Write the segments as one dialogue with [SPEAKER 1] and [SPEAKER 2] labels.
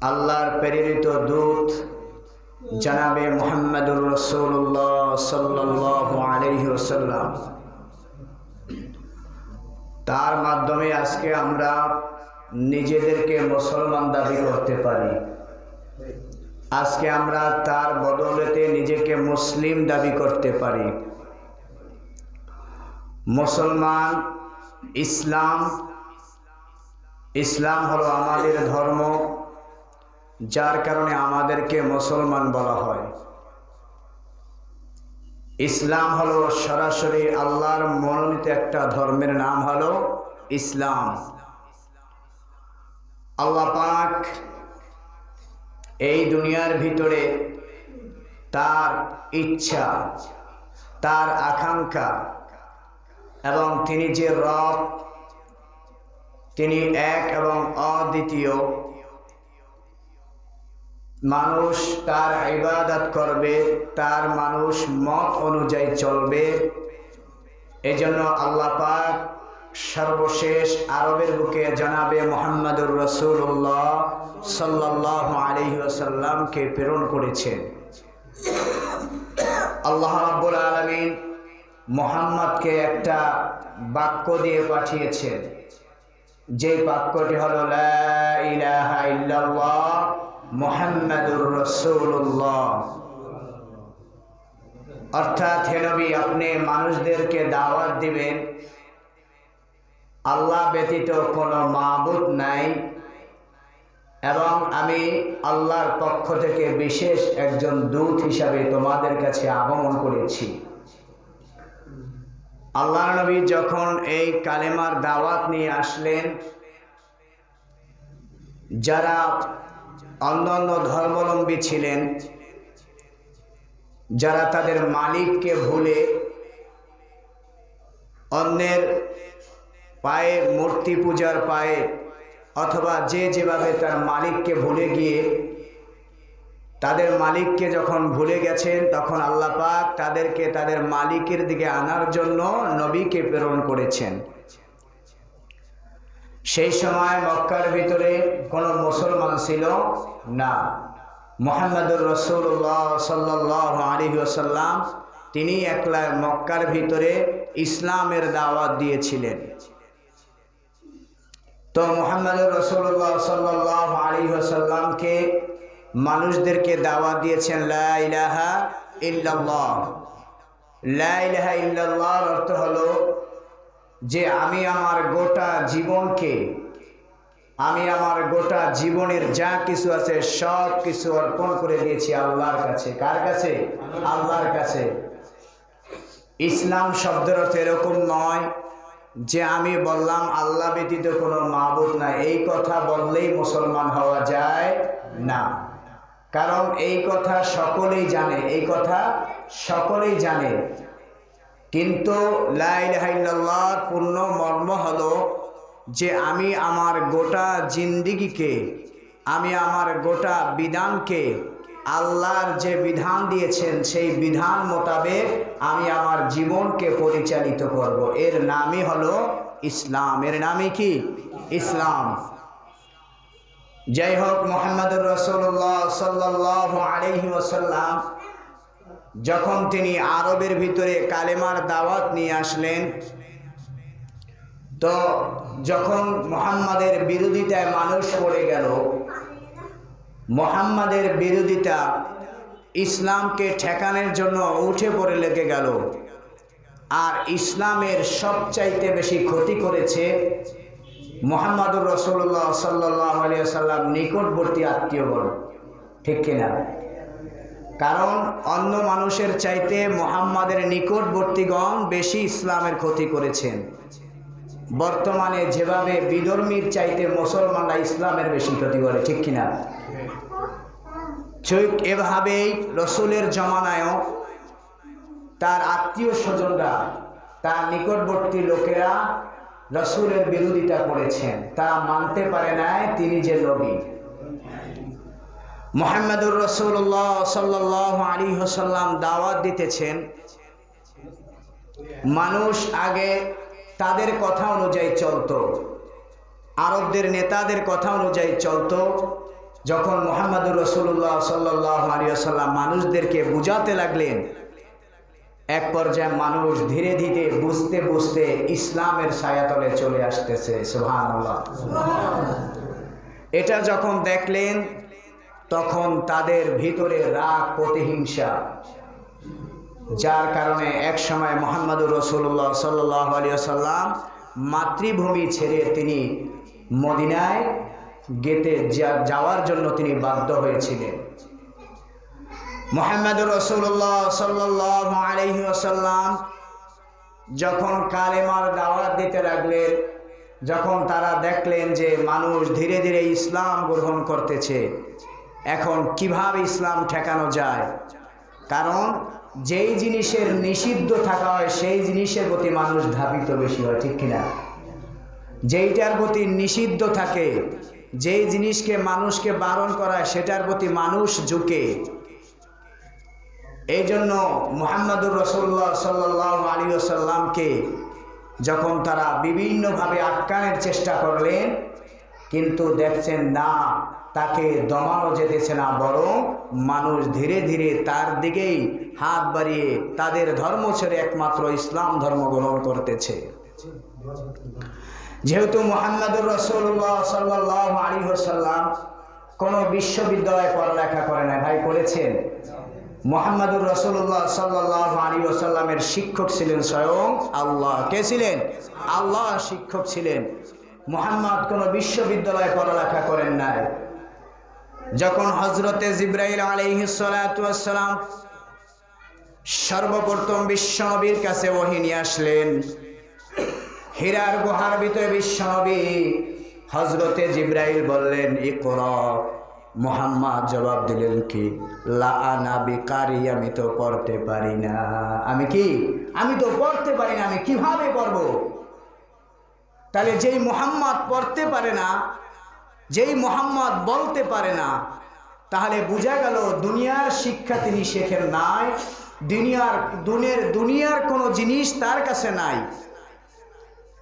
[SPEAKER 1] আল্লাহর প্রেরিত দূত জনাবে মুহাম্মদুর রাসূলুল্লাহ সাল্লাল্লাহু আলাইহি ওয়াসাল্লাম, তার মাধ্যমে আজকে আমরা নিজেদেরকে মুসলমান দাবি করতে পারি। আজকে আমরা তার বদৌলতে নিজেকে মুসলিম দাবি করতে পারি। মুসলমান, ইসলাম হলো আমাদের ধর্ম, যার কারণে আমাদেরকে মুসলমান বলা হয়। ইসলাম হলো সরাসরি আল্লাহর মনোনীত একটা ধর্মের নাম হলো ইসলাম। আল্লাহ পাক এই দুনিয়ার ভিতরে তার ইচ্ছা, তার আকাঙ্ক্ষা এবং তিনি যে রব, তিনি এক এবং অদ্বিতীয়। মানুষ তার ইবাদত করবে, তার মানুষ মত অনুযায়ী চলবে। এজন্য আল্লাহ পাক সর্বশেষ আরবের বুকে জনাবে মুহাম্মদুর রাসূলুল্লাহ সাল্লাল্লাহু আলাইহি ওয়াসাল্লামকে প্রেরণ করেছেন। আল্লাহ রাব্বুল আলামিন মুহাম্মদকে একটা বাক্য দিয়ে পাঠিয়েছেন, যে বাক্যটি হলো লা ইলাহা ইল্লাল্লাহ মুহাম্মাদুর রাসূলুল্লাহ। অর্থাৎ হে নবী, আপনি মানুষদেরকে দাওয়াত দিবেন আল্লাহ ব্যতীত কোনো মাবুদ নাই এবং আমি আল্লাহর পক্ষ থেকে বিশেষ একজন দূত হিসাবে তোমাদের কাছে আগমন করেছি। আল্লাহ নবী যখন এই কালেমার দাওয়াত নিয়ে আসলেন, যারা অন্যান্য ধর্মাবলম্বী ছিলেন, যারা তাদের মালিককে ভুলে অন্যের পায়ে মূর্তি পূজার পায়ে অথবা যে যেভাবে তার মালিককে ভুলে গিয়ে তাদের মালিককে যখন ভুলে গেছেন, তখন আল্লাহ পাক তাদেরকে তাদের মালিকের দিকে আনার জন্য নবীকে প্রেরণ করেছেন। সেই সময় মক্কার ভিতরে কোনো মুসলমান ছিল না। মুহাম্মদুর রাসূলুল্লাহ সাল্লাল্লাহু আলাইহি ওয়াসাল্লাম তিনি একলা মক্কার ভিতরে ইসলামের দাওয়াত দিয়েছিলেন। তো মুহাম্মদুর রাসূলুল্লাহ সাল্লাল্লাহু আলাইহি ওয়াসাল্লামকে মানুষদেরকে দাওয়াত দিয়েছেন লা ইলাহা ইল্লাল্লাহ। লা ইলাহা ইল্লাল্লাহর অর্থ হলো যে আমি আমার গোটা জীবনকে, আমি আমার গোটা জীবনের যা কিছু আছে সব কিছু অর্পণ করে দিয়েছি আল্লাহর কাছে। কার কাছে? আল্লাহর কাছে। ইসলাম শব্দের অর্থ এরকম নয় যে আমি বললাম আল্লাহ ব্যতীত কোনো মাবুদ নাই, এই কথা বললেই মুসলমান হওয়া যায় না। কারণ এই কথা সকলেই জানে, এই কথা সকলেই জানে, কিন্তু লা ইলাহা ইল্লাল্লাহর পূর্ণ মর্ম হলো যে আমি আমার গোটা জিন্দেগিকে, আমি আমার গোটা বিধানকে আল্লাহর যে বিধান দিয়েছেন সেই বিধান মোতাবেক আমি আমার জীবনকে পরিচালিত করব। এর নামই হলো ইসলাম। এর নামই কি? ইসলাম। যাই হোক, মুহাম্মদুর রাসূলুল্লাহ সাল্লাল্লাহু আলাইহি ওয়াসাল্লাম যখন তিনি আরবের ভিতরে কালেমার দাওয়াত নিয়ে আসলেন, তো যখন মুহাম্মাদের বিরোধিতায় মানুষ পড়ে গেল, মুহাম্মাদের বিরোধিতা ইসলামকে ঠেকানোর জন্য উঠে পড়ে লেগে গেল। আর ইসলামের সবচাইতে বেশি ক্ষতি করেছে মুহাম্মদুর রাসূলুল্লাহ সাল্লাল্লাহু আলাইহি ওয়াসাল্লাম নিকটবর্তী আত্মীয়গণ, ঠিক কিনা? কারণ অন্য মানুষের চাইতে মুহাম্মাদের নিকটবর্তীগণ বেশি ইসলামের ক্ষতি করেছেন। বর্তমানে যেভাবে বিধর্মীর চাইতে মুসলমানরা ইসলামের বেশি ক্ষতি করে, ঠিক কিনা? ঠিক এভাবেই রসুলের জমানায়ও তার আত্মীয় স্বজনরা, তার নিকটবর্তী লোকেরা রসুলের বিরোধিতা করেছেন। তারা মানতে পারে নাই তিনি যে নবী। মুহাম্মদুর রাসূলুল্লাহ সাল্লাল্লাহু আলাইহি ওয়াসাল্লাম দাওয়াত দিতেছেন, মানুষ আগে তাদের কথা অনুযায়ী চলতো, আরবদের নেতাদের কথা অনুযায়ী চলতো, যখন মুহাম্মদুর রাসূলুল্লাহ সাল্লাল্লাহু আলাইহি ওয়াসাল্লাম মানুষদেরকে বুঝাতে লাগলেন, এক পর্যায়ে মানুষ ধীরে ধীরে বুঝতে বুঝতে ইসলামের ছায়াতলে চলে আসতেছে। সুবহানাল্লাহ। এটা যখন দেখলেন তখন তাদের ভিতরে রাগ প্রতিহিংসা, যার কারণে এক সময় মুহাম্মদুর রাসূলুল্লাহ সাল্লাল্লাহু আলাইহি ওয়াসাল্লাম মাতৃভূমি ছেড়ে তিনি মদিনায় গেতে যাওয়ার জন্য তিনি বাধ্য হয়েছিলেন। মুহাম্মদুর রাসূলুল্লাহ সাল্লাল্লাহু আলাইহি ওয়াসাল্লাম যখন কালেমার দাওয়াত দিতে লাগলেন, যখন তারা দেখলেন যে মানুষ ধীরে ধীরে ইসলাম গ্রহণ করতেছে, এখন কিভাবে ইসলাম ঠেকানো যায়? কারণ যেই জিনিসের নিষিদ্ধ থাকা হয় সেই জিনিসের প্রতি মানুষ ধাবিত বেশি হয়, ঠিক কিনা? যেইটার প্রতি নিষিদ্ধ থাকে, যেই জিনিসকে মানুষকে বারণ করায় সেটার প্রতি মানুষ ঝুঁকে। এই জন্য মুহাম্মদুর রাসূলুল্লাহ সাল্লাল্লাহু আলাইহি ওয়াসাল্লামকে যখন তারা বিভিন্নভাবে আটকানোর চেষ্টা করলেন, কিন্তু দেখছেন না, তাকে দমানো যেতেছে না, বরং মানুষ ধীরে ধীরে তার দিকেই হাত বাড়িয়ে তাদের ধর্ম ছেড়ে একমাত্র ইসলাম ধর্ম গ্রহণ করতেছে। যেহেতু মুহাম্মদুর রাসূলুল্লাহ সাল্লাল্লাহু আলাইহি ওয়াসাল্লাম কোনো বিশ্ববিদ্যালয়ে পড়ালেখা করে না, ভাই করেছেন? মুহাম্মদুর রাসূলুল্লাহ সাল্লাল্লাহু আলাইহি ওয়াসাল্লামের শিক্ষক ছিলেন স্বয়ং আল্লাহ। কে ছিলেন? আল্লাহ শিক্ষক ছিলেন। মুহাম্মদ কোনো বিশ্ববিদ্যালয়ে পড়ালেখা করেন নাই। যখন হযরতে জিবরাইল আলাইহিস সালাতু ওয়াস সালাম সর্বপ্রথম বিশ্বনবীর কাছে ওহী নিয়ে আসলেন, হীরার গুহার ভিতরে বিশ্বনবী হযরতে জিবরাইল বললেন ইকরা। মুহাম্মদ জবাব দিলেন কি? লা আনা বিকারি, আমি তো পড়তে পারি না। আমি কি? আমি তো পড়তে পারি না, আমি কিভাবে পড়ব? তাহলে যেই মুহাম্মদ পড়তে পারে না, যেই মুহাম্মদ বলতে পারে না, তাহলে বোঝা গেল দুনিয়ার শিক্ষা তিনি শেখেন নাই, দুনিয়ার কোনো জিনিস তার কাছে নাই।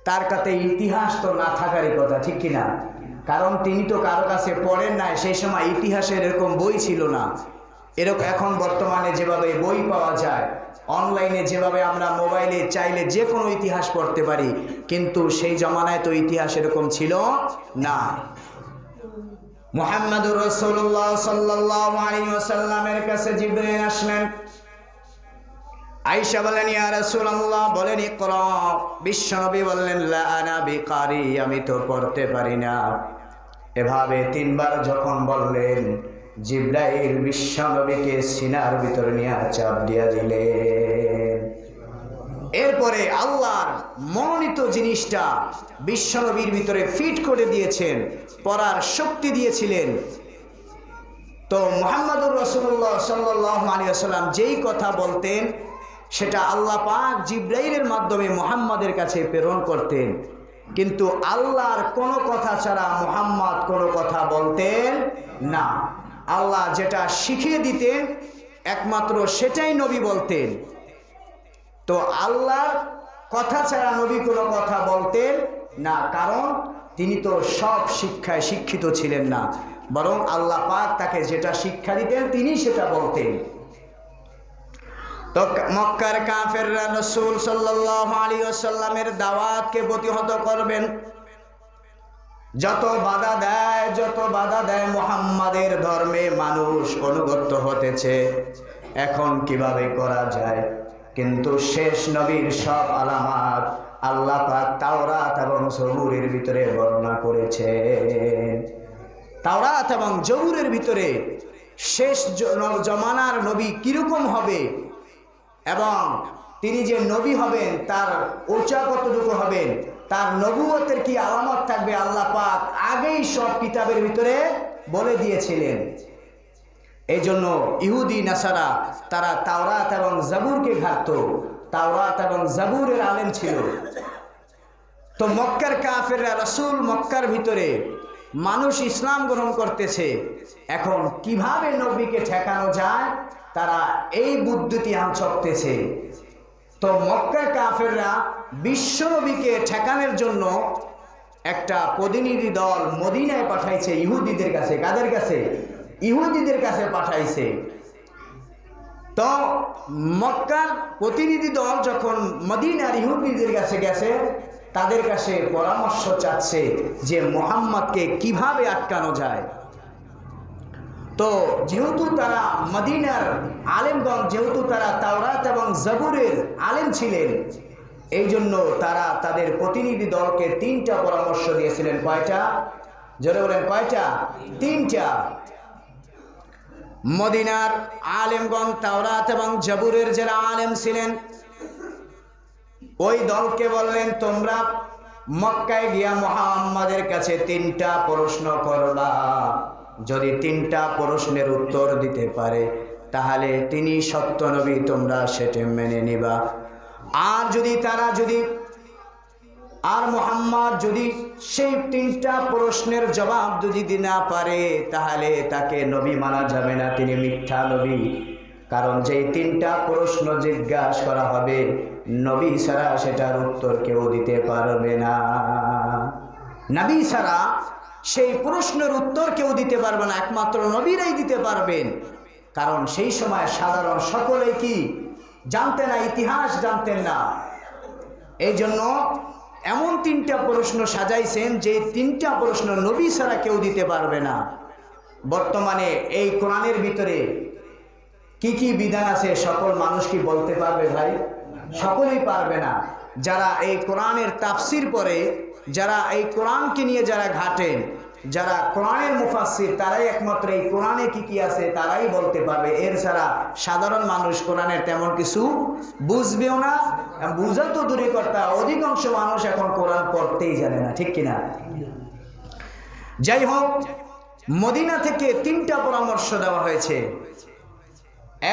[SPEAKER 1] তার কাছে ইতিহাস তো না থাকারই কথা, ঠিক কিনা? কারণ তিনি তো কারো কাছে পড়েন নাই, সেই সময় ইতিহাসের এরকম বই ছিল না। এরকম এখন বর্তমানে যেভাবে বই পাওয়া যায়, অনলাইনে যেভাবে আমরা মোবাইলে চাইলে যে কোনো ইতিহাস পড়তে পারি, কিন্তু সেই জমানায় তো ইতিহাস এরকম ছিল না। মুহাম্মদুর রাসূলুল্লাহ সাল্লাল্লাহু আলাইহি ওয়াসাল্লামের কাছে জিবরাইল আসলেন। আয়েশা বলেন ইয়া রাসূলুল্লাহ, বলেন ইকরা। বিশ্বনবী বললেন লা আনা বিকারি, আমি তো পড়তে পারি না। এভাবে তিনবার যখন বললেন, জিবরাইল বিশ্বনবীকে সিনার ভিতরে নিয়ে চাপ দিয়া দিলেন। এরপরে আল্লাহর মনোনীত জিনিসটা বিশ্বনবীর ভিতরে ফিট করে দিয়েছেন, পড়ার শক্তি দিয়েছিলেন। তো মুহাম্মদুর রাসূলুল্লাহ সাল্লাল্লাহু আলাইহি ওয়াসাল্লাম যেই কথা বলতেন সেটা আল্লাহ পাক জিবরাইলের মাধ্যমে মুহাম্মাদের কাছে প্রেরণ করতেন, কিন্তু আল্লাহর কোনো কথা ছাড়া মুহাম্মদ কোনো কথা বলতেন না। আল্লাহ যেটা শিখিয়ে দিতেন একমাত্র সেটাই নবী বলতেন। তো আল্লাহর কথা ছাড়া নবী কোনো কথা বলতেন না, কারণ তিনি তো সব শিক্ষায় শিক্ষিত ছিলেন না, বরং আল্লাহ পাক তাকে যেটা শিক্ষা দিতেন তিনি সেটা বলতেন। তো মক্কার কাফেররা রাসূল সাল্লাল্লাহু আলাইহি ওয়াসাল্লামের দাওয়াতকে প্রতিহত করবেন, যত বাধা দেয় মুহাম্মাদের ধর্মে মানুষ অনুগত হতেছে। এখন কিভাবে করা যায়? কিন্তু শেষ নবীর সব আলামত আল্লাহ পাক তাওরাত এবং জবুরের ভিতরে বর্ণনা করেছেন। তাওরাত এবং জবুরের ভিতরে শেষ জমানার নবী কিরকম হবে এবং তিনি যে নবী হবেন তার উচ্চতা কতটুকু হবেন, তার নবুয়তের কি আলামত থাকবে, আল্লাহ পাক আগেই সব কিতাবের ভিতরে বলে দিয়েছিলেন। এই জন্য ইহুদি নাসারা তারা তাওরাত এবং জাবুরকে ঘাটত, তাওরাত এবং জাবুরের আলেম ছিল। তো মক্কার কাফেররা রাসূল মক্কার ভিতরে মানুষ ইসলাম গ্রহণ করতেছে, এখন কিভাবে নবীকে ঠেকানো যায় তারা এই বুদ্ধিটি আনছকতেছে। তো মক্কার কাফেররা বিশ্ব নবীকে ঠেকানোর জন্য একটা প্রতিনিধি দল মদিনায় পাঠাইছে ইহুদিদের কাছে। কাদের কাছে? ইহুদিদের কাছে পাঠাইছে। তো মক্কার প্রতিনিধি দল যখন মদিনার ইহুদিদের কাছে গেছে, তাদের কাছে পরামর্শ চাচ্ছে যে মুহাম্মদকে কিভাবে আটকানো যায়। তো যেহেতু তারা মদিনার আলেমগণ, যেহেতু তারা তাওরাত এবং জবুরের আলেম ছিলেন, এই জন্য তারা তাদের প্রতিনিধি দলকে 3টা পরামর্শ দিয়েছিলেন। কয়টা? জোরে বলেন, কয়টা? 3টা। মদিনার আলেমগণ, তাওরাত এবং জবুরের যারা আলেম ছিলেন, ওই দলকে বললেন, তোমরা মক্কায় গিয়া মুহাম্মাদের কাছে 3টা প্রশ্ন করবা। যদি 3টা প্রশ্নের উত্তর দিতে পারে তাহলে তিনি সত্য নবী, তোমরা সেটা মেনে নিবা। আর যদি মুহাম্মদ যদি সেই 3টা প্রশ্নের জবাব যদি না পারে তাহলে তাকে নবী মানা যাবে না, তিনি মিথ্যা নবী। কারণ যেই 3টা প্রশ্ন জিজ্ঞাসা করা হবে, নবী ছাড়া সেটার উত্তর কেউ দিতে পারবে না। নবী ছাড়া সেই প্রশ্নের উত্তর কেউ দিতে পারবে না, একমাত্র নবীরাই দিতে পারবেন। কারণ সেই সময় সাধারণ সকলেই কি জানতেন না, ইতিহাস জানতেন না। এই জন্য এমন 3টা প্রশ্ন সাজাইছেন যে 3টা প্রশ্ন নবী ছাড়া কেউ দিতে পারবে না। বর্তমানে এই কোরআনের ভিতরে কি কি বিধান আছে সকল মানুষ কি বলতে পারবে ভাই? সকলেই পারবে না। যারা এই কোরআনের তাফসির পড়ে, যারা এই কোরআনকে নিয়ে যারা ঘাটেন, যারা কোরআনের মুফাসসির, তারাই একমাত্র এই কোরআনে কি কি আছে তারাই বলতে পারবে। এর ছাড়া সাধারণ মানুষ কোরআনের তেমন কিছু বুঝবেও না। বুঝা তো দূরে কথা, অধিকাংশ মানুষ এখন কোরআন পড়তেই জানে না, ঠিক কিনা? যাই হোক, মদিনা থেকে 3টা পরামর্শ দেওয়া হয়েছে।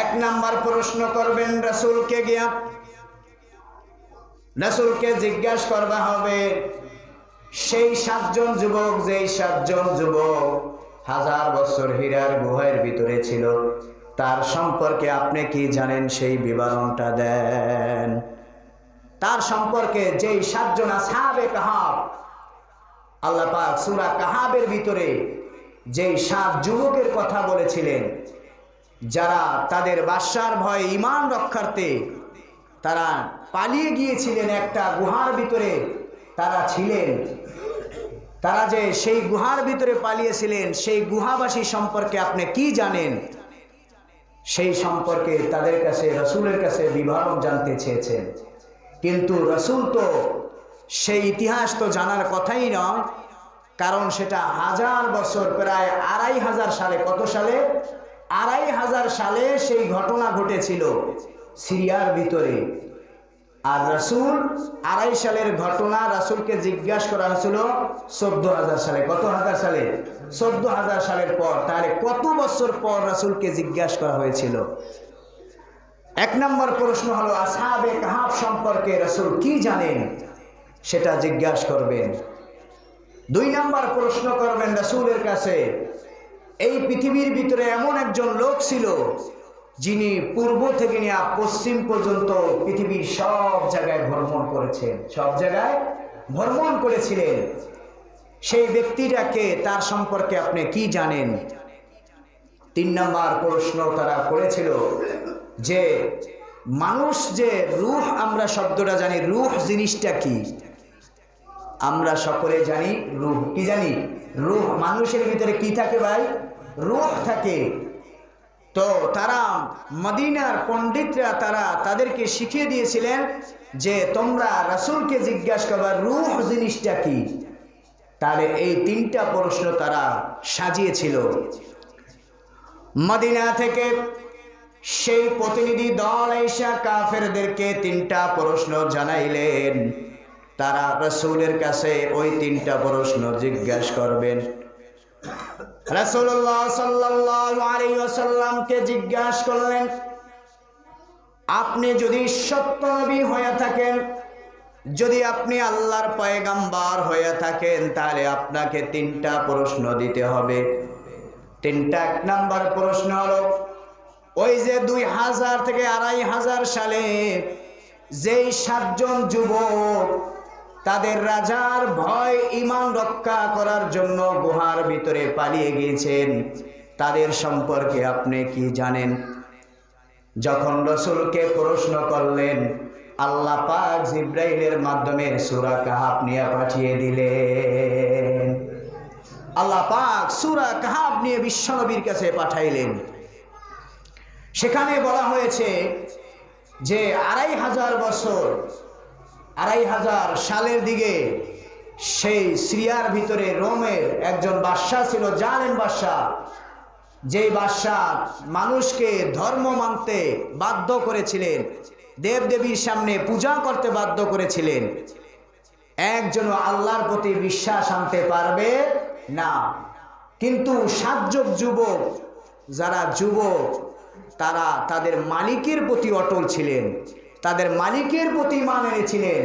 [SPEAKER 1] 1 নাম্বার প্রশ্ন করবেন রাসূলকে গিয়া, রাসূলকে জিজ্ঞাসা করবা হবে সেই 7 জন যুবক, যেই 7 জন যুবক 1000 বছর হীরার গুহার ভিতরে ছিল, তার সম্পর্কে আপনি কি জানেন সেই বিবরণটা দেন। তার সম্পর্কে যেই 7 জন আসহাবে কাহাব, আল্লাহ পাক সূরা কাহাবের ভিতরে যেই 7 যুবকের কথা বলেছিলেন, যারা তাদের বাদশার ভয়ে ঈমান রক্ষার্থে তারা পালিয়ে গিয়েছিলেন একটা গুহার ভিতরে তারা ছিলেন। তারা যে সেই গুহার ভিতরে পালিয়েছিলেন, সেই গুহাবাসী সম্পর্কে আপনি কি জানেন, সেই সম্পর্কে তাদের কাছে রাসূলের কাছে বিবরণ জানতে চেয়েছেন। কিন্তু রাসূল তো সেই ইতিহাস তো জানার কথাই নয়, কারণ সেটা 1000 বছর, প্রায় 2500 সালে, কত সালে? 2500 সালে সেই ঘটনা ঘটেছিল সিরিয়ার ভিতরে। আর রাসূল 2.5 সালের ঘটনা রাসূলকে জিজ্ঞাসা করা হয়েছিল 14000 সালে। কত হাজার সালে? 14000 সালের পর। তাহলে কত বছর পর রাসূলকে জিজ্ঞাসা করা হয়েছিল? 1 নম্বর প্রশ্ন হলো আসহাবে কাহাব সম্পর্কে রাসূল কি জানেন সেটা জিজ্ঞাসা করবেন। 2 নম্বর প্রশ্ন করবেন রাসূলের কাছে, এই পৃথিবীর ভিতরে এমন একজন লোক ছিল যিনি পূর্ব থেকে নিয়ে পশ্চিম পর্যন্ত পৃথিবীর সব জায়গায় ভ্রমণ করেছেন, সব জায়গায় ভ্রমণ করেছিলেন। সেই ব্যক্তিটাকে, তার সম্পর্কে আপনি কি জানেন? 3 নম্বর প্রশ্ন তারা করেছিল যে মানুষ যে রূহ, আমরা শব্দটা জানি, রূহ জিনিসটা কি? আমরা সকলে জানি রূহ কি জানি? রূহ মানুষের ভিতরে কি থাকে ভাই? রূহ থাকে। তো তারা মদিনার পণ্ডিতরা তারা তাদেরকে শিখিয়ে দিয়েছিলেন যে তোমরা রাসূলকে জিজ্ঞাসা করবা রূহ জিনিসটা কি। তাহলে এই 3টা প্রশ্ন তারা সাজিয়েছিল। মদিনা থেকে সেই প্রতিনিধি দল এসে কাফেরদেরকে 3টা প্রশ্ন জানাইলেন। তারা রাসূলের কাছে ওই 3টা প্রশ্ন জিজ্ঞাসা করবেন। রাসূলুল্লাহ সাল্লাল্লাহু আলাইহি ওয়াসাল্লামকে জিজ্ঞাসা করলেন, আপনি যদি সত্য নবী হয়ে থাকেন, যদি আপনি আল্লাহর পয়গম্বর হয়ে থাকেন, তাহলে আপনাকে 3টা প্রশ্ন দিতে হবে। 1 নম্বর প্রশ্ন হলো, ওই যে 2000 থেকে 2500 সালে যেই 7 জন যুবক তাদের রাজার ভয় ঈমান রক্ষা করার জন্য গুহার ভিতরে পালিয়ে গিয়েছেন। তাদের সম্পর্কে আপনি কি জানেন? যখন রাসূলকে প্রশ্ন করলেন, আল্লাহ পাক জিবরাইলের মাধ্যমে সূরা কাহাফ নিয়ে পাঠিয়ে দিলেন। আল্লাহ পাক সূরা কাহাফ নিয়ে বিশ্বনবীর কাছে পাঠাইলেন। সেখানে বলা হয়েছে যে 2500 বছর, 2500 সালের দিকে সেই সিরিয়ার ভিতরে রোমের একজন বাদশা ছিল, জালেম বাদশা। যেই বাদশা মানুষকে ধর্ম মানতে বাধ্য করেছিলেন, দেবদেবীর সামনে পূজা করতে বাধ্য করেছিলেন, একজন আল্লাহর প্রতি বিশ্বাস আনতে পারবে না। কিন্তু 7 জন যুবক, যারা যুবক তারা তাদের মালিকের প্রতি অটল ছিলেন, তাদের মালিকের প্রতি ঈমান এনেছিলেন।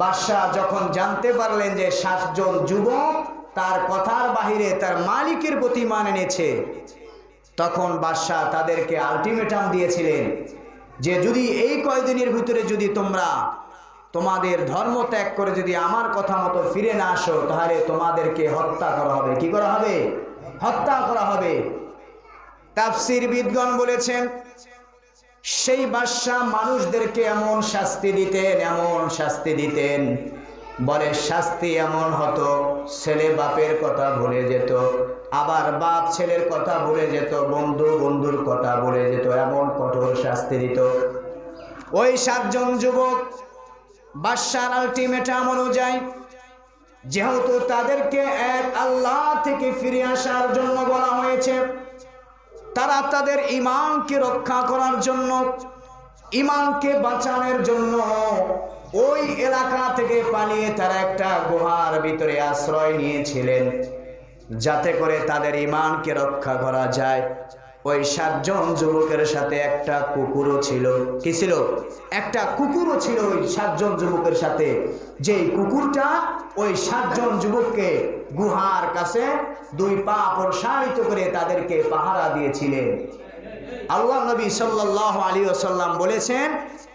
[SPEAKER 1] বাদশাহ যখন জানতে পারলেন যে 7 জন যুবক তার কথার বাহিরে তার মালিকের প্রতি ঈমান এনেছে, তখন বাদশাহ তাদেরকে আলটিমেটাম দিয়েছিলেন যে যদি এই কয়দিনের ভিতরে যদি তোমরা তোমাদের ধর্ম ত্যাগ করে যদি আমার কথা মতো ফিরে না আসো, তাহলে তোমাদেরকে হত্যা করা হবে। কি করা হবে? হত্যা করা হবে। তাফসীর বিদগণ বলেছেন সেই বাদশা মানুষদেরকে এমন শাস্তি দিতেন, বলে শাস্তি এমন হতো, ছেলে বাপের কথা ভুলে যেত, আবার বাপ ছেলের কথা ভুলে যেত, বন্ধু বন্ধুর কথা ভুলে যেত, এমন কঠোর শাস্তি দিত। ওই 7 জন যুবক বাদশার আলটিমেটাম অনুযায়ী যেহেতু তাদেরকে এক আল্লাহ থেকে ফিরে আসার জন্য বলা হয়েছে, তারা তাদের ঈমানকে রক্ষা করার জন্য, ঈমানকে বাঁচানোর জন্য ওই এলাকা থেকে পালিয়ে তারা একটা গুহার ভিতরে আশ্রয় নিয়েছিলেন, যাতে করে তাদের ঈমানকে রক্ষা করা যায়। ওই 7 জন যুবকের সাথে একটা কুকুরও ছিল। কি ছিল? একটা কুকুরও ছিল ওই 7 জন যুবকের সাথে। যেই কুকুরটা ওই 7 জন যুবককে গুহার কাছে 2 পা প্রসারিত করে তাদেরকে পাহারা দিয়েছিলেন। আল্লাহ নবী সাল্লাল্লাহু আলাইহি ওয়াসাল্লাম বলেছেন,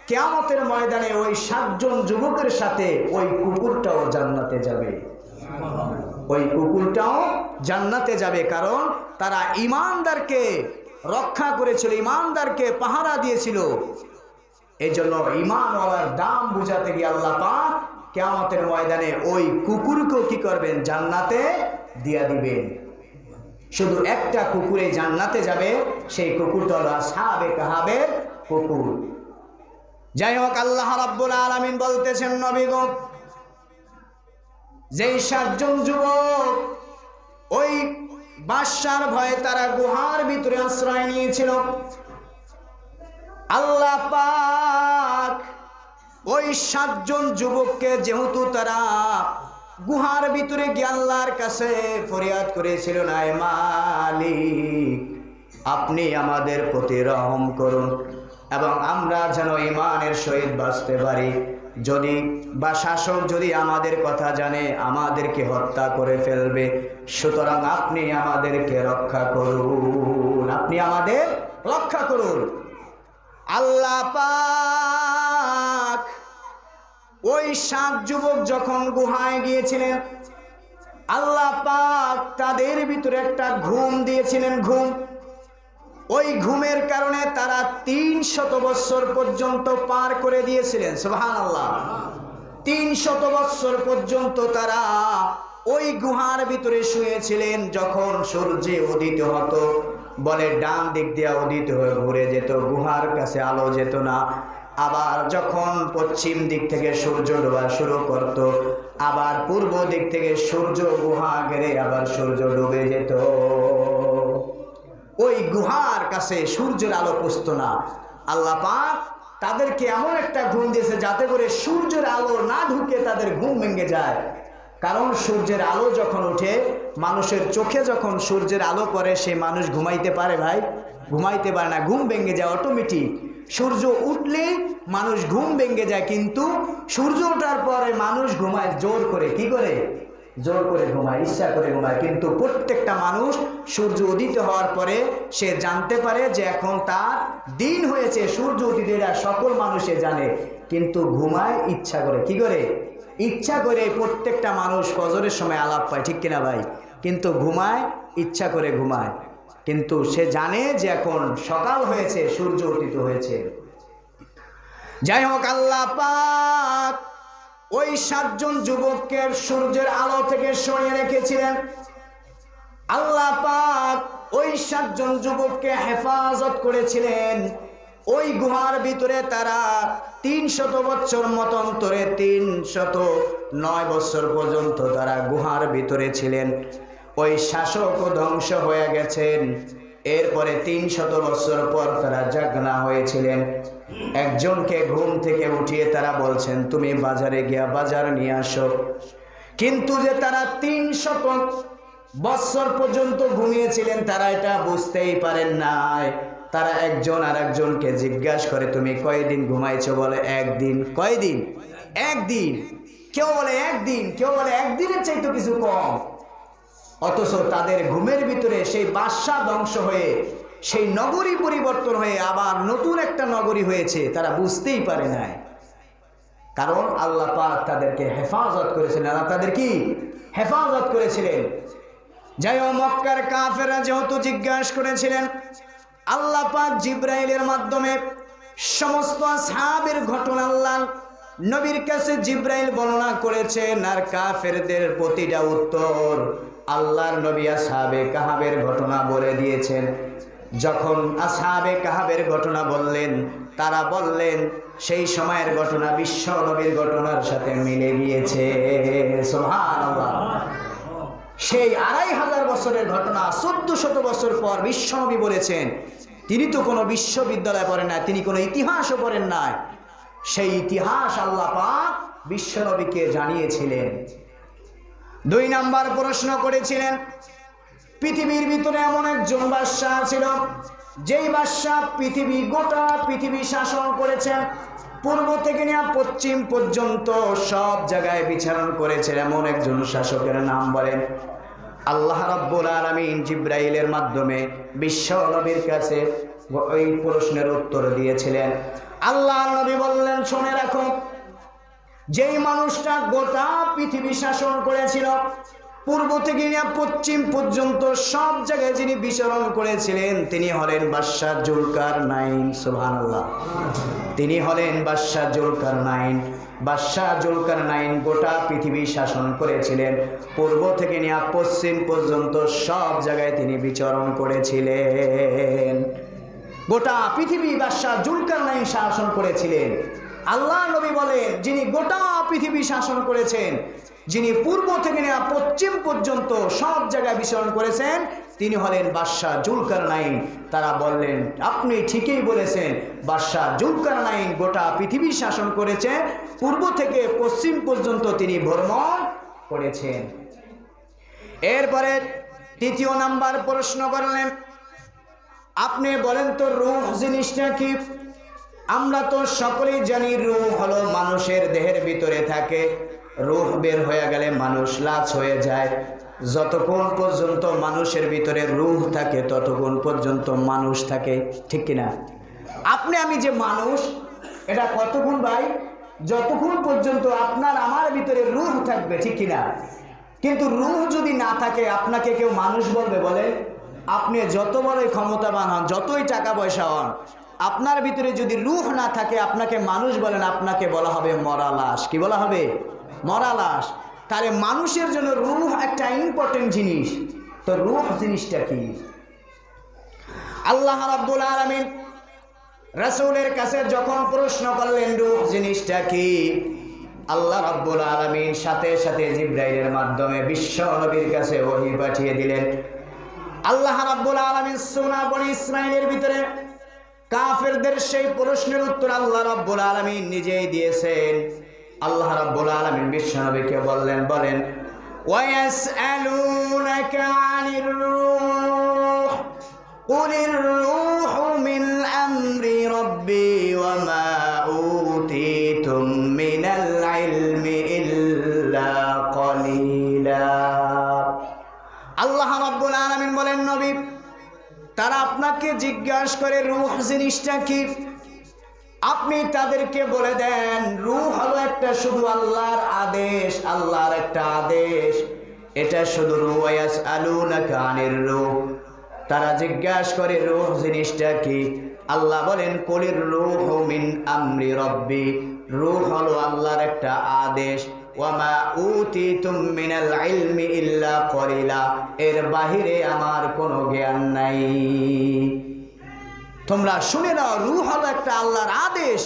[SPEAKER 1] কিয়ামতের ময়দানে ওই 7 জন যুবকের সাথে ওই কুকুরটাও জান্নাতে যাবে। ওই কুকুরটাও জান্নাতে যাবে, কারণ তারা ঈমানদারকে রক্ষা করেছিল, ঈমানদারকে পাহারা দিয়েছিল। এই জন্য ঈমানওয়ালার দাম বুঝাতে গিয়ে আল্লাহ পাক কিয়ামতের ময়দানে ওই কুকুরকেও কি করবেন? জান্নাতে দিয়া দিবেন। শুধু একটা কুকুরে জান্নাতে যাবে, সেই কুকুরটা হলো আসহাবে কাহাবের কুকুর। যাই হোক, আল্লাহ রাব্বুল আলামিন বলতেছেন, নবী গো, যেই 7 জন যুবক ওই বাদশার ভয়ে তারা গুহার ভিতরে আশ্রয় নিয়েছিল, আল্লাহ পাক ওই 7 জন যুবককে যেহেতু তারা গুহার ভিতরে গিয়ে আল্লাহর কাছে ফরিয়াদ করেছিল, না মালিক আপনি আমাদের প্রতি রহম করুন এবং আমরা যেন ঈমানের সহিত বাঁচতে পারি। যদি বা শাসক যদি আমাদের কথা জানে আমাদেরকে হত্যা করে ফেলবে, সুতরাং আপনি আমাদেরকে রক্ষা করুন, আপনি আমাদের রক্ষা করুন। আল্লাহ পাক ওই 7 যুবক যখন গুহায় গিয়েছিলেন, আল্লাহ পাক তাদের ভিতরে একটা ঘুম দিয়েছিলেন, ঘুম। ওই ঘুমের কারণে তারা 300 বছর পর্যন্ত পার করে দিয়েছিলেন। সুবহানাল্লাহ। 300 বছর পর্যন্ত তারা ওই গুহার ভিতরে শুয়েছিলেন। যখন সূর্য উদিত হতো, বলে ডান দিক দিয়ে উদিত হয়ে ঘুরে যেত, গুহার কাছে আলো যেত না। আবার যখন পশ্চিম দিক থেকে সূর্য ডোবা শুরু করত, আবার পূর্ব দিক থেকে সূর্য গুহা ঘেরে আবার সূর্য ডুবে যেত। ওই গুহার কাছে সূর্যের আলো পৌঁছতো না। আল্লাহ পাক তাদেরকে এমন একটা ঘুম দিয়েছে যাতে করে সূর্যের আলো না ঢুকে তাদের ঘুম ভেঙে যায়। কারণ সূর্যের আলো যখন ওঠে, মানুষের চোখে যখন সূর্যের আলো পড়ে, সে মানুষ ঘুমাইতে পারে ভাই? ঘুমাইতে পারে না, ঘুম ভেঙে যায় অটোমেটিক। সূর্য উঠলে মানুষ ঘুম ভেঙে যায়, কিন্তু সূর্য ওঠার পরে মানুষ ঘুমায় জোর করে। কি করে? জোর করে ঘুমায়, ইচ্ছা করে ঘুমায়। কিন্তু প্রত্যেকটা মানুষ সূর্য উদিত হওয়ার পরে সে জানতে পারে যে এখন তার দিন হয়েছে, সূর্য উদিত, এটা সকল মানুষে জানে। কিন্তু ঘুমায় ইচ্ছা করে। কি করে? ইচ্ছা করে। প্রত্যেকটা মানুষ ফজরের সময় আলাপ পায়, ঠিক কিনা ভাই? কিন্তু ঘুমায় ইচ্ছা করে ঘুমায়, কিন্তু সে জানে যে এখন সকাল হয়েছে, সূর্য উদিত হয়েছে। যাই হোক, আল্লাহ পাক ওই 7 জন যুবককে সূর্যের আলো থেকে সরিয়ে রেখেছিলেন। আল্লাহ পাক ওই 7 জন যুবককে হেফাজত করেছিলেন। ওই গুহার ভিতরে তারা 300 বছর মতান্তরে 309 বছর পর্যন্ত তারা গুহার ভিতরে ছিলেন। ওই শাসকও ধ্বংস হয়ে গেছেন। এরপরে 300 বছর পর তারা জাগনা হয়েছিলেন। একজনকে ঘুম থেকে উঠিয়ে তারা বলছেন, তুমি বাজারে গিয়া বাজার নিয়ে আসো। কিন্তু যে তারা 300 বছর পর্যন্ত ঘুমিয়েছিলেন তারা এটা বুঝতেই পারেন নাই। তারা একজন আর একজনকে জিজ্ঞাসা করে, তুমি কয়দিন ঘুমাইছো? বলে একদিন। কয়দিন? একদিন। কেউ বলে একদিন, কেউ বলে একদিনের চাইতে কিছু কম। অথচ তাদের ঘুমের ভিতরে সেই বাদশা ধ্বংস হয়ে সেই নগরী পরিবর্তন হয়ে আবার নতুন একটা নগরী হয়েছে, তারা বুঝতেই পারে নাই। কারণ আল্লাহ পাক তাদেরকে হেফাজত করেছিলেন। আল্লাহ তাদের কি হেফাজত করেছিলেন। যাই হোক, মক্কার কাফেররা যেহেতু জিজ্ঞাসা করেছিলেন, আল্লাহ পাক জিব্রাইলের মাধ্যমে সমস্ত আসহাবের ঘটনা আল্লাহ নবীর কাছে জিব্রাইল বর্ণনা করেছেন। আর কাফেরদের প্রতিটা উত্তর আল্লাহর নবী আসহাবে কাহাবের ঘটনা বলে দিয়েছেন। যখন আসহাবে কাহাবের ঘটনা বললেন, তারা বললেন সেই সময়ের ঘটনা বিশ্ব নবীর ঘটনার সাথে মিলে গিয়েছে। সুবহানাল্লাহ। সেই 2500 বছরের ঘটনা 1400 বছর পর বিশ্বনবী বলেছেন। তিনি তো কোনো বিশ্ববিদ্যালয় পড়েন না, তিনি কোনো ইতিহাসও পড়েন নাই। সেই ইতিহাস আল্লাহ পাক বিশ্বনবীকে জানিয়েছিলেন। 2 নাম্বার প্রশ্ন করেছিলেন, পৃথিবীর ভিতরে এমন একজন বাদশা ছিল যেই বাদশা গোটা পৃথিবী শাসন করেছেন, পূর্ব থেকে নিয়ে পশ্চিম পর্যন্ত সব জায়গায় বিচরণ করেছেন। এমন একজন শাসকের নাম বলেন। আল্লাহ রাব্বুল আলামিন জিব্রাইলের মাধ্যমে বিশ্ব নবীর কাছে ওই প্রশ্নের উত্তর দিয়েছিলেন। আল্লাহ নবী বললেন, শুনে রাখো, যেই মানুষটা গোটা পৃথিবী শাসন করেছিল, পূর্ব থেকে নিয়ে পশ্চিম পর্যন্ত সব জায়গায় যিনি বিচরণ করেছিলেন, তিনি হলেন বাদশা জুলকারনাইন। সুবহানাল্লাহ। তিনি হলেন বাদশা জুলকারনাইন। বাদশা জুলকারনাইন গোটা পৃথিবী শাসন করেছিলেন, পূর্ব থেকে নিয়ে পশ্চিম পর্যন্ত সব জায়গায় তিনি বিচরণ করেছিলেন। গোটা পৃথিবী বাদশা জুলকারনাইন শাসন করেছিলেন। আল্লাহ নবী বলেন, যিনি গোটা পৃথিবী শাসন করেছেন, যিনি পূর্ব থেকে নিয়ে পশ্চিম পর্যন্ত সব জায়গায় বিচরণ করেছেন, তিনি হলেন বাদশা জুলকারনাইন। তারা বললেন, আপনি ঠিকই বলেছেন, বাদশা জুলকারনাইন গোটা পৃথিবী শাসন করেছেন, পূর্ব থেকে পশ্চিম পর্যন্ত তিনি ভ্রমণ করেছেন। এরপরে 3 নাম্বার প্রশ্ন করলেন, আপনি বলেন তো রূহ জিনিসটা কি? আমরা তো সকলেই জানি রূহ হলো মানুষের দেহের ভিতরে থাকে। রূহ বের হয়ে গেলে মানুষ লাশ হয়ে যায়। যতক্ষণ পর্যন্ত মানুষের ভিতরে রূহ থাকে ততক্ষণ পর্যন্ত মানুষ থাকে, ঠিক কিনা? আপনি আমি যে মানুষ, এটা কতক্ষণ ভাই? যতক্ষণ পর্যন্ত আপনার আমার ভিতরে রূহ থাকবে, ঠিক কিনা? কিন্তু রূহ যদি না থাকে, আপনাকে কেউ মানুষ বলবে? বলে, আপনি যত বড়ই ক্ষমতাবান হন, যতই টাকা পয়সা হন, আপনার ভিতরে যদি রূহ না থাকে, আপনাকে মানুষ বলেন, আপনাকে বলা হবে মরা লাশ। কি বলা হবে? মরা লাশ। তাহলে মানুষের জন্য রূহ একটা ইম্পর্টেন্ট জিনিস। তো রূহ জিনিসটা কি? আল্লাহ রাব্বুল আলামিন রাসূলের কাছে যখন প্রশ্ন করলেন রূহ জিনিসটা কি, আল্লাহ রাব্বুল আলামিন সাথে সাথে জিবরাইলের মাধ্যমে বিশ্ব নবীর কাছে ওহী পাঠিয়ে দিলেন। আল্লাহ রাব্বুল আলামিন সূরা বনী ইসরাঈলের ভিতরে কাফেরদের সেই প্রশ্নের উত্তর আল্লাহ রাব্বুল আলামিন নিজেই দিয়েছেন। আল্লাহ রাব্বুল আলামিন বিশ্ব নবীকে বলেন, ওয়ায়াসআলুনাকা আনির রূহ কুলির রূহু মিন আমরি রাব্বি ওয়া মা উতীতুম মিনাল ইলমি ইল্লা কলিলা। আল্লাহ রাব্বুল আলামিন বলেন, নবী, তারা আপনাকে জিজ্ঞাসা করে রূহ জিনিসটা কি? আপনি তাদেরকে বলে দেন রূহ হলো একটা শুধু আল্লাহর আদেশ, আল্লাহর একটা আদেশ, এটা শুধু রূহ। ইয়াসআলুনাকা আনির রূহ, তারা জিজ্ঞাসা করে রূহ জিনিসটা কি? আল্লাহ বলেন কুলির রূহু মিন আমরি রব্বি, রূহ হলো আল্লাহর একটা আদেশ। ওয়ামা উতিতুম মিনাল ইলমি ইল্লা কলিলা, এর বাহিরে আমার কোনো জ্ঞান নাই। তোমরা শুনে নাও, রূহ হলো একটা আল্লাহর আদেশ।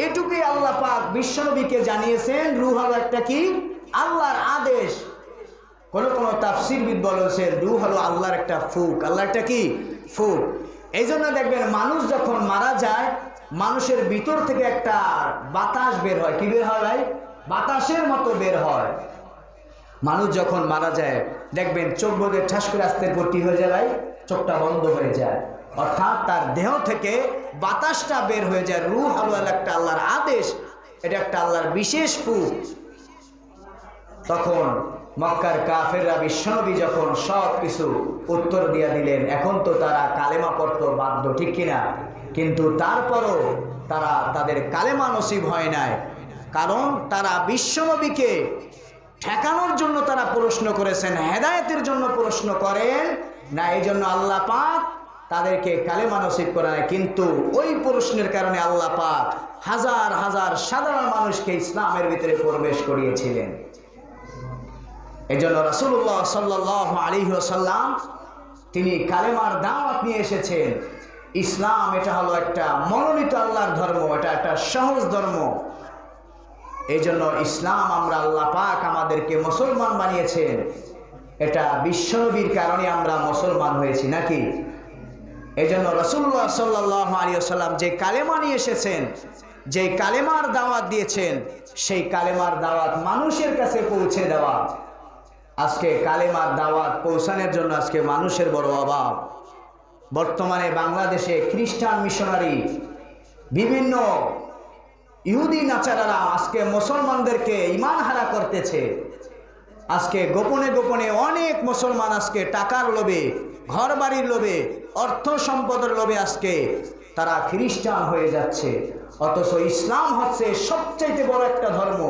[SPEAKER 1] এটুকুই আল্লাহ পাক বিশ্বনবীকে জানিয়েছেন, রূহ হলো একটা কি? আল্লাহর আদেশ। কোন কোন তাফসীরবিদ বলেছেন রূহ হলো আল্লাহর একটা ফুক। আল্লাহর একটা কি? ফুক। এই জন্য দেখবেন মানুষ যখন মারা যায়, মানুষের ভিতর থেকে একটা বাতাস বের হয়। কি বের হয় ভাই? বাতাসের মতো বের হয়। মানুষ যখন মারা যায় দেখবেন চোখ বন্ধে ঠাস করে আস্তে ভর্তি হয়ে যায় ভাই, চোখটা বন্ধ হয়ে যায়, অর্থাৎ তার দেহ থেকে বাতাসটা বের হয়ে যায়। রূহ হলো একটা আল্লাহর আদেশ, এটা একটা আল্লাহর বিশেষ ফুক। তখন মক্কার কাফেররা বিশ্বনবী যখন সব কিছু উত্তর দিয়ে দিলেন, এখন তো তারা কালেমা পড়তে বাধ্য, ঠিক কিনা? কিন্তু তারপরও তারা তাদের কালেমা নসিব হয় নাই, কারণ তারা বিশ্বনবীকে ঠেকানোর জন্য তারা প্রশ্ন করেছেন, হেদায়েতের জন্য প্রশ্ন করেন না। এই জন্য আল্লাহ পাক তাদেরকে কালেমা নসিব করে নাই। কিন্তু ওই প্রশ্নের কারণে আল্লাহ পাক হাজার হাজার সাধারণ মানুষকে ইসলামের ভিতরে প্রবেশ করিয়েছিলেন। এই জন্য রাসূলুল্লাহ সাল্লাল্লাহু আলাইহি ওয়াসাল্লাম তিনি কালেমার দাওয়াত নিয়ে এসেছেন। ইসলাম এটা হলো একটা মনোনীত আল্লাহর ধর্ম, এটা একটা সহজ ধর্ম। এই জন্য ইসলাম আমরা আল্লাহ পাক আমাদেরকে মুসলমান বানিয়েছেন, এটা বিশ্বনবীর কারণে আমরা মুসলমান হয়েছি, নাকি? এই জন্য রাসূলুল্লাহ সাল্লাল্লাহু আলাইহি ওয়াসাল্লাম যে কালেমা নিয়ে এসেছেন, যে কালেমার দাওয়াত দিয়েছেন, সেই কালেমার দাওয়াত মানুষের কাছে পৌঁছে দেওয়া। আজকে কালেমার দাওয়াত পৌঁছানোর জন্য আজকে মানুষের বড় অভাব। বর্তমানে বাংলাদেশে খ্রিস্টান মিশনারি, বিভিন্ন ইহুদি নাচারারা আজকে মুসলমানদেরকে ঈমান হারা করতেছে। আজকে গোপনে গোপনে অনেক মুসলমান আজকে টাকার লোভে, ঘর বাড়ির লোভে, অর্থ সম্পদের লোভে আজকে তারা খ্রিস্টান হয়ে যাচ্ছে। অথচ ইসলাম হচ্ছে সবচাইতে বড় একটা ধর্ম,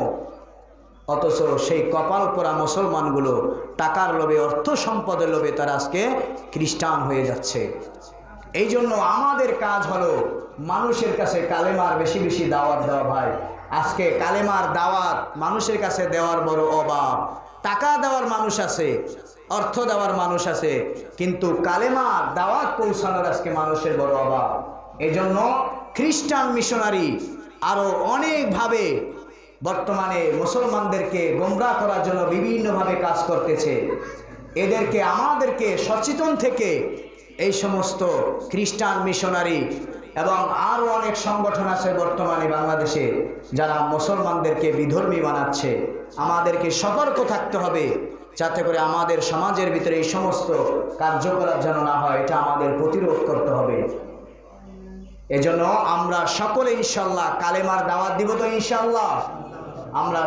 [SPEAKER 1] অথচ সেই কপাল পোড়া মুসলমানগুলো টাকার লোভে, অর্থ সম্পদের লোভে তারা আজকে খ্রিস্টান হয়ে যাচ্ছে। এই জন্য আমাদের কাজ হলো মানুষের কাছে কালেমার বেশি বেশি দাওয়াত দেওয়া। ভাই, আজকে কালেমার দাওয়াত মানুষের কাছে দেওয়ার বড় অভাব। টাকা দেওয়ার মানুষ আছে, অর্থ দেওয়ার মানুষ আছে, কিন্তু কালেমার দাওয়াত পৌঁছানোর আজকে মানুষের বড় অভাব। এই জন্য খ্রিস্টান মিশনারি আরো অনেকভাবে বর্তমানে মুসলমানদেরকে গোমরাহ করার জন্য বিভিন্নভাবে কাজ করতেছে। এদেরকে আমাদেরকে সচেতন থেকে এই সমস্ত খ্রিস্টান মিশনারি এবং আরও অনেক সংগঠন আছে বর্তমানে বাংলাদেশে যারা মুসলমানদেরকে বিধর্মী বানাচ্ছে, আমাদেরকে সতর্ক থাকতে হবে যাতে করে আমাদের সমাজের ভিতরে এই সমস্ত কার্যকলাপ যেন না হয়, এটা আমাদের প্রতিরোধ করতে হবে। এজন্য আমরা সকলে ইনশাআল্লাহ কালেমার দাওয়াত দিব তো ইনশাআল্লাহ আমরা।